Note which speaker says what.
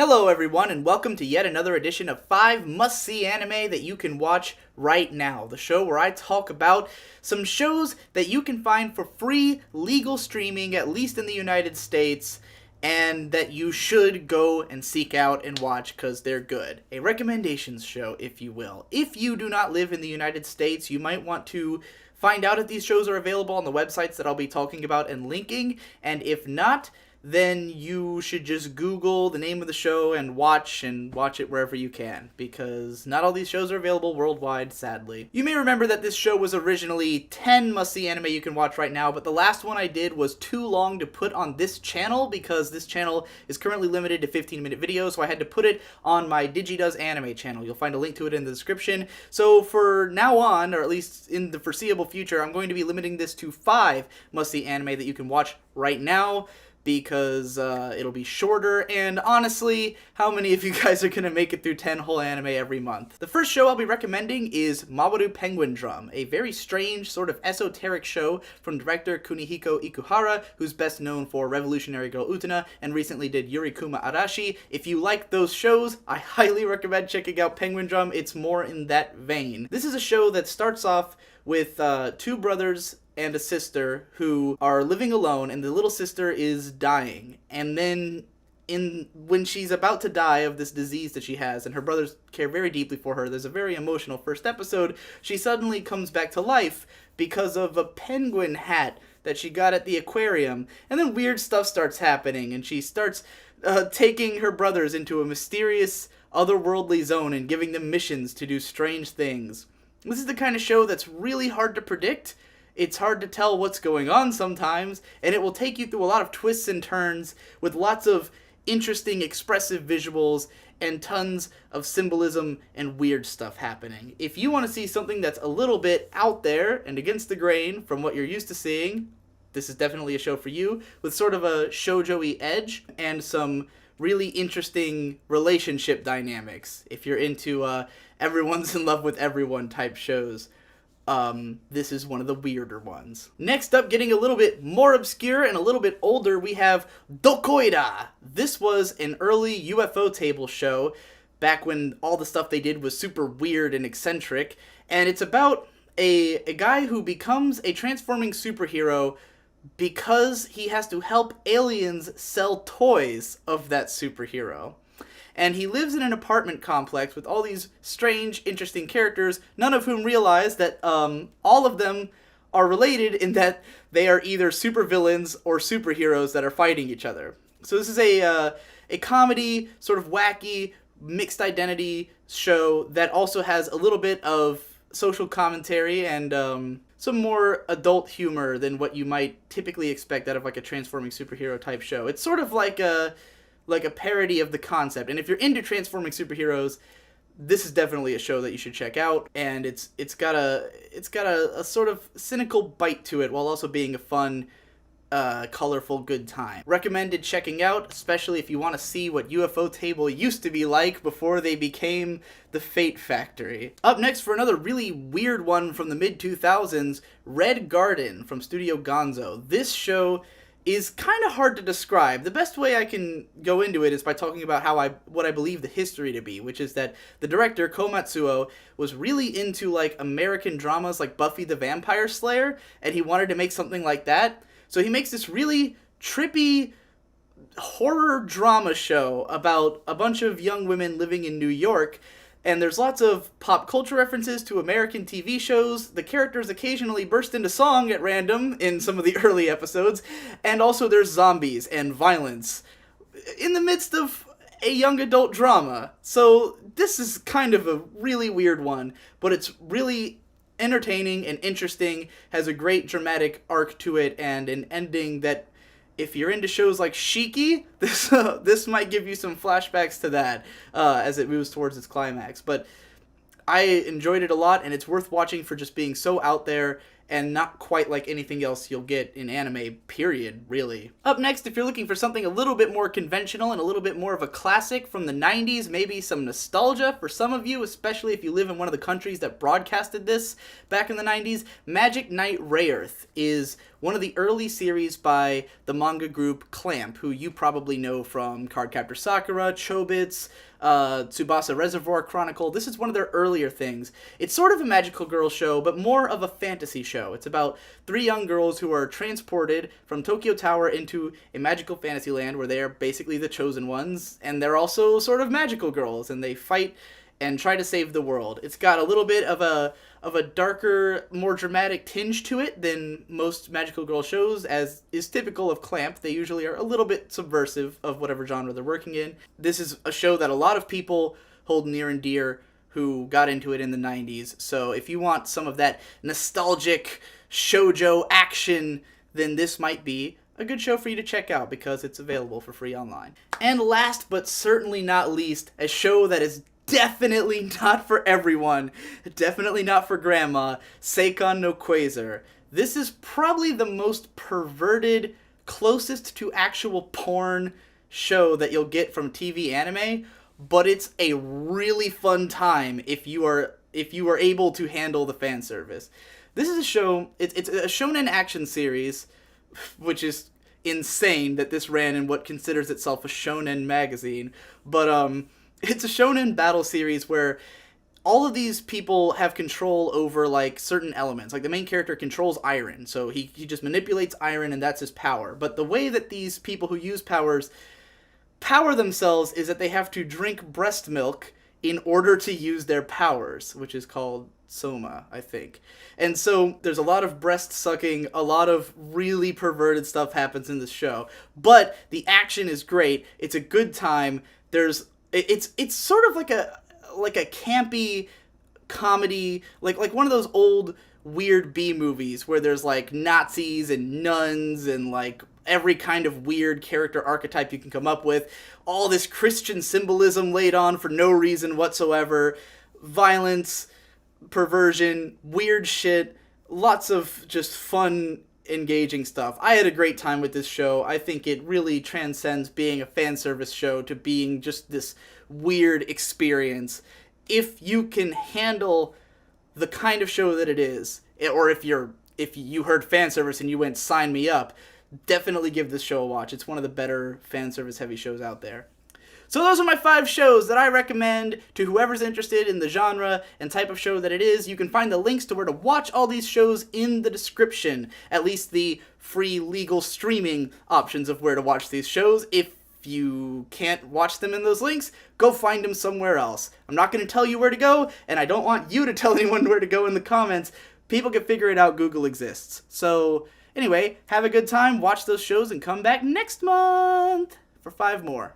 Speaker 1: Hello everyone and welcome to yet another edition of 5 must-see anime that you can watch right now. The show where I talk about some shows that you can find for free legal streaming, at least in the United States, and that you should go and seek out and watch because they're good. A recommendations show, if you will. If you do not live in the United States, you might want to find out if these shows are available on the websites that I'll be talking about and linking, and if not, then you should just Google the name of the show and watch it wherever you can, because not all these shows are available worldwide, sadly. You may remember that this show was originally 10 must-see anime you can watch right now, but the last one I did was too long to put on this channel, because this channel is currently limited to 15-minute videos, so I had to put it on my DigiDoes anime channel. You'll find a link to it in the description. So for now on, or at least in the foreseeable future, I'm going to be limiting this to 5 must-see anime that you can watch right now, because it'll be shorter, and honestly, how many of you guys are going to make it through 10 whole anime every month? The first show I'll be recommending is Mawaru Penguindrum, a very strange, sort of esoteric show from director Kunihiko Ikuhara, who's best known for Revolutionary Girl Utena, and recently did Yurikuma Arashi. If you like those shows, I highly recommend checking out Penguindrum. It's more in that vein. This is a show that starts off with two brothers and a sister who are living alone, and the little sister is dying. And then when she's about to die of this disease that she has, and her brothers care very deeply for her, there's a very emotional first episode, she suddenly comes back to life because of a penguin hat that she got at the aquarium. And then weird stuff starts happening, and she starts taking her brothers into a mysterious otherworldly zone and giving them missions to do strange things. This is the kind of show that's really hard to predict. It's hard to tell what's going on sometimes, and it will take you through a lot of twists and turns with lots of interesting, expressive visuals and tons of symbolism and weird stuff happening. If you want to see something that's a little bit out there and against the grain from what you're used to seeing, this is definitely a show for you, with sort of a shoujo-y edge and some really interesting relationship dynamics. If you're into everyone's in love with everyone type shows, this is one of the weirder ones. Next up, getting a little bit more obscure and a little bit older, we have Dokkoida. This was an early UFO table show back when all the stuff they did was super weird and eccentric, and it's about a guy who becomes a transforming superhero because he has to help aliens sell toys of that superhero. And he lives in an apartment complex with all these strange, interesting characters, none of whom realize that all of them are related in that they are either supervillains or superheroes that are fighting each other. So this is a comedy, sort of wacky, mixed identity show that also has a little bit of social commentary and some more adult humor than what you might typically expect out of like a transforming superhero type show. It's sort of like a parody of the concept, and if you're into transforming superheroes, this is definitely a show that you should check out. And it's got a sort of cynical bite to it while also being a fun, colorful, good time. Recommended checking out, especially if you want to see what UFO Table used to be like before they became the Fate Factory. Up next, for another really weird one from the mid-2000s, Red Garden from Studio Gonzo. This show is kind of hard to describe. The best way I can go into it is by talking about what I believe the history to be, which is that the director, Komatsuo, was really into like American dramas like Buffy the Vampire Slayer, and he wanted to make something like that. So he makes this really trippy horror drama show about a bunch of young women living in New York, and there's lots of pop culture references to American TV shows. The characters occasionally burst into song at random in some of the early episodes, and also there's zombies and violence in the midst of a young adult drama. So this is kind of a really weird one, but it's really entertaining and interesting, has a great dramatic arc to it, and an ending that, if you're into shows like Shiki, this might give you some flashbacks to that as it moves towards its climax. But I enjoyed it a lot, and it's worth watching for just being so out there and not quite like anything else you'll get in anime, period, really. Up next, if you're looking for something a little bit more conventional and a little bit more of a classic from the 90s, maybe some nostalgia for some of you, especially if you live in one of the countries that broadcasted this back in the 90s, Magic Knight Rayearth is one of the early series by the manga group Clamp, who you probably know from Cardcaptor Sakura, Chobits, Tsubasa Reservoir Chronicle. This is one of their earlier things. It's sort of a magical girl show, but more of a fantasy show. It's about 3 young girls who are transported from Tokyo Tower into a magical fantasy land where they are basically the chosen ones, and they're also sort of magical girls, and they fight and try to save the world. It's got a little bit of a darker, more dramatic tinge to it than most magical girl shows, as is typical of Clamp. They usually are a little bit subversive of whatever genre they're working in. This is a show that a lot of people hold near and dear who got into it in the 90s, so if you want some of that nostalgic shoujo action, then this might be a good show for you to check out because it's available for free online. And last but certainly not least, a show that is definitely not for everyone, definitely not for grandma, Seikon no Qwaser. This is probably the most perverted, closest to actual porn show that you'll get from TV anime, but it's a really fun time if you are able to handle the fan service. This is a show, it's a shonen action series, which is insane that this ran in what considers itself a shonen magazine, but it's a shonen battle series where all of these people have control over, like, certain elements. Like, the main character controls iron, so he just manipulates iron and that's his power. But the way that these people who use powers power themselves is that they have to drink breast milk in order to use their powers, which is called soma, I think. And so there's a lot of breast sucking, a lot of really perverted stuff happens in this show. But the action is great. It's a good time. It's sort of like a campy comedy, like one of those old weird B movies where there's like Nazis and nuns and like every kind of weird character archetype you can come up with, all this Christian symbolism laid on for no reason whatsoever, violence, perversion, weird shit, lots of just fun, engaging stuff. I had a great time with this show. I think it really transcends being a fan service show to being just this weird experience. If you can handle the kind of show that it is, or if you heard fan service and you went sign me up, definitely give this show a watch. It's one of the better fan service heavy shows out there. So those are my 5 shows that I recommend to whoever's interested in the genre and type of show that it is. You can find the links to where to watch all these shows in the description, at least the free legal streaming options of where to watch these shows. If you can't watch them in those links, go find them somewhere else. I'm not going to tell you where to go, and I don't want you to tell anyone where to go in the comments. People can figure it out. Google exists. So anyway, have a good time, watch those shows, and come back next month for 5 more.